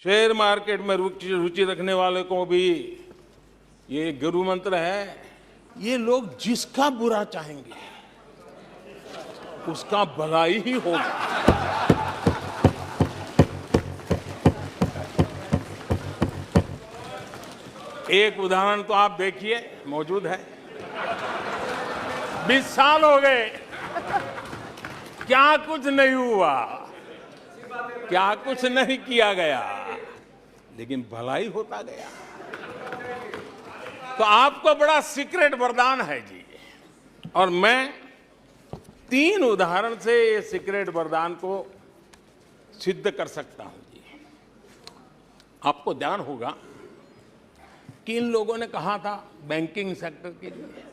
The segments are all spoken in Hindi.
शेयर मार्केट में रुचि रखने वाले को भी ये गुरु मंत्र है, ये लोग जिसका बुरा चाहेंगे उसका भलाई ही होगा। एक उदाहरण तो आप देखिए, मौजूद है। 20 साल हो गए, क्या कुछ नहीं हुआ, क्या कुछ नहीं किया गया, लेकिन भलाई होता गया। तो आपको बड़ा सीक्रेट वरदान है जी, और मैं 3 उदाहरण से ये सीक्रेट वरदान को सिद्ध कर सकता हूं जी। आपको ध्यान होगा कि इन लोगों ने कहा था बैंकिंग सेक्टर के लिए,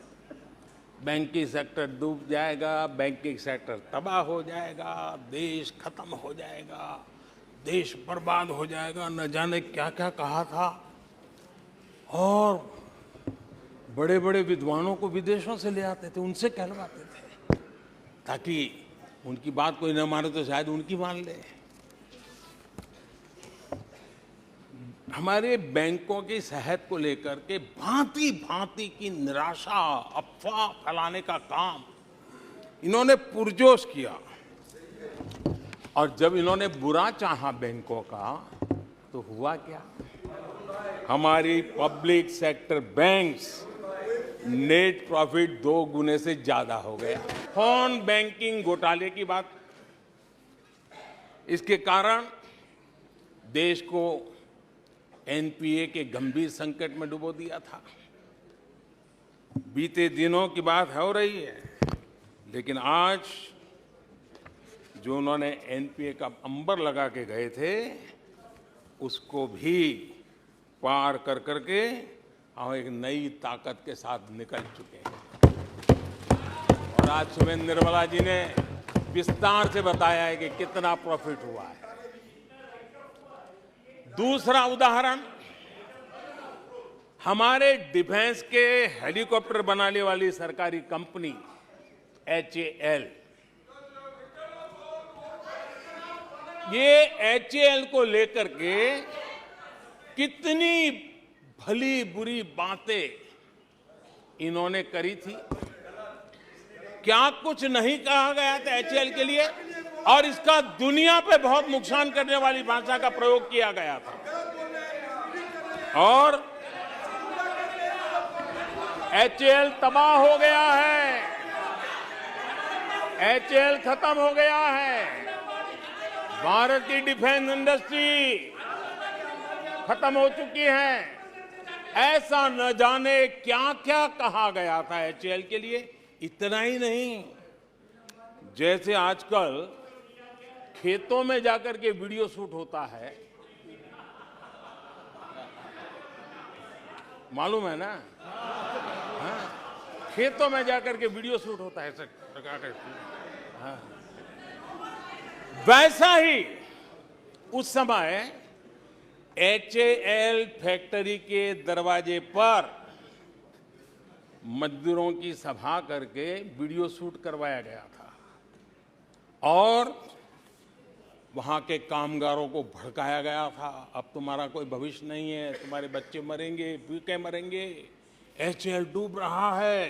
बैंकिंग सेक्टर डूब जाएगा, बैंकिंग सेक्टर तबाह हो जाएगा, देश खत्म हो जाएगा, देश बर्बाद हो जाएगा, न जाने क्या क्या कहा था। और बड़े बड़े विद्वानों को विदेशों से ले आते थे, उनसे कहलवाते थे, ताकि उनकी बात कोई न माने तो शायद उनकी मान ले। हमारे बैंकों की सेहत को लेकर के भांति भांति की निराशा, अफवाह फैलाने का काम इन्होंने पुरजोश किया। और जब इन्होंने बुरा चाहा बैंकों का, तो हुआ क्या? हमारी public sector banks net profit 2 गुने से ज्यादा हो गया। फोन बैंकिंग घोटाले की बात, इसके कारण देश को एनपीए के गंभीर संकट में डुबो दिया था। बीते दिनों की बात हो रही है, लेकिन आज जो उन्होंने एनपीए का अंबर लगा के गए थे, उसको भी पार कर करके हम एक नई ताकत के साथ निकल चुके हैं। और आज सुबह निर्मला जी ने विस्तार से बताया है कि कितना प्रॉफिट हुआ है। दूसरा उदाहरण, हमारे डिफेंस के हेलीकॉप्टर बनाने वाली सरकारी कंपनी HAL, ये HAL को लेकर के कितनी भली बुरी बातें इन्होंने करी थी। क्या कुछ नहीं कहा गया था HAL के लिए, और इसका दुनिया पे बहुत नुकसान करने वाली भाषा का प्रयोग किया गया था। और HAL तबाह हो गया है, HAL खत्म हो गया है, भारत की डिफेंस इंडस्ट्री खत्म हो चुकी है। ऐसा न जाने क्या क्या कहा गया था HAL के लिए। इतना ही नहीं, जैसे आजकल खेतों में जाकर के वीडियो शूट होता है, मालूम है ना? हाँ, खेतों में जाकर के वीडियो शूट होता है, हाँ। वैसा ही उस समय HAL फैक्ट्री के दरवाजे पर मजदूरों की सभा करके वीडियो शूट करवाया गया था, और वहां के कामगारों को भड़काया गया था। अब तुम्हारा कोई भविष्य नहीं है, तुम्हारे बच्चे मरेंगे, भूखे मरेंगे, HAL डूब रहा है।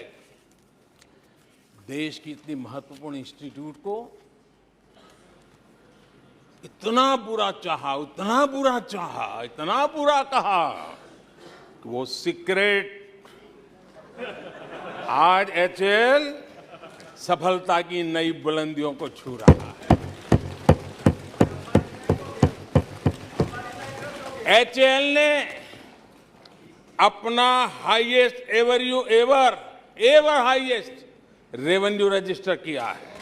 देश की इतनी महत्वपूर्ण इंस्टीट्यूट को इतना बुरा चाहा, इतना बुरा चाहा, इतना बुरा कहा कि वो सीक्रेट आज HAL सफलता की नई बुलंदियों को छू रहा है। HAL ने अपना highest ever highest revenue register किया है।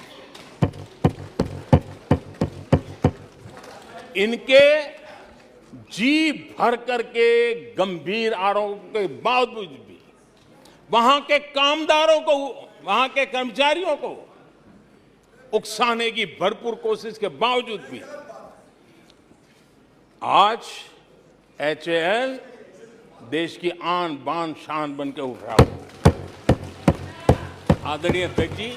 इनके जी भर करके गंभीर आरोप के बावजूद भी वहां के कामदारों को, वहां के कर्मचारियों को उकसाने की भरपूर कोशिश के बावजूद भी आज HAL देश की आन बान शान बन के उठ रहा है। आदरणीय अध्यक्ष जी,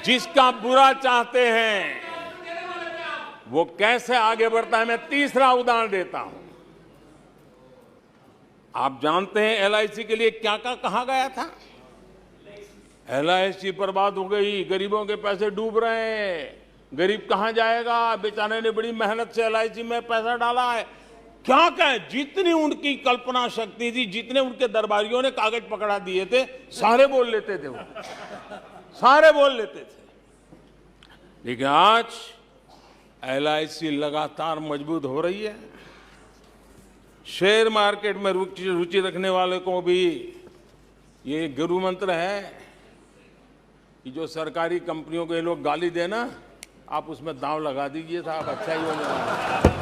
जिसका बुरा चाहते हैं वो कैसे आगे बढ़ता है, मैं तीसरा उदाहरण देता हूं। आप जानते हैं एलआईसी के लिए क्या क्या कहा गया था? एलआईसी बर्बाद हो गई, गरीबों के पैसे डूब रहे हैं, गरीब कहां जाएगा, बेचारे ने बड़ी मेहनत से एलआईसी में पैसा डाला है। क्या कहें, जितनी उनकी कल्पना शक्ति थी, जितने उनके दरबारियों ने कागज पकड़ा दिए थे, सारे बोल लेते थे वो, सारे बोल लेते थे। लेकिन आज एलआईसी लगातार मजबूत हो रही है। शेयर मार्केट में रुचि रखने वाले को भी ये गुरु मंत्र है कि जो सरकारी कंपनियों को ये लोग गाली देना, आप उसमें दांव लगा दीजिए साहब, अच्छा ही हो जाएगा।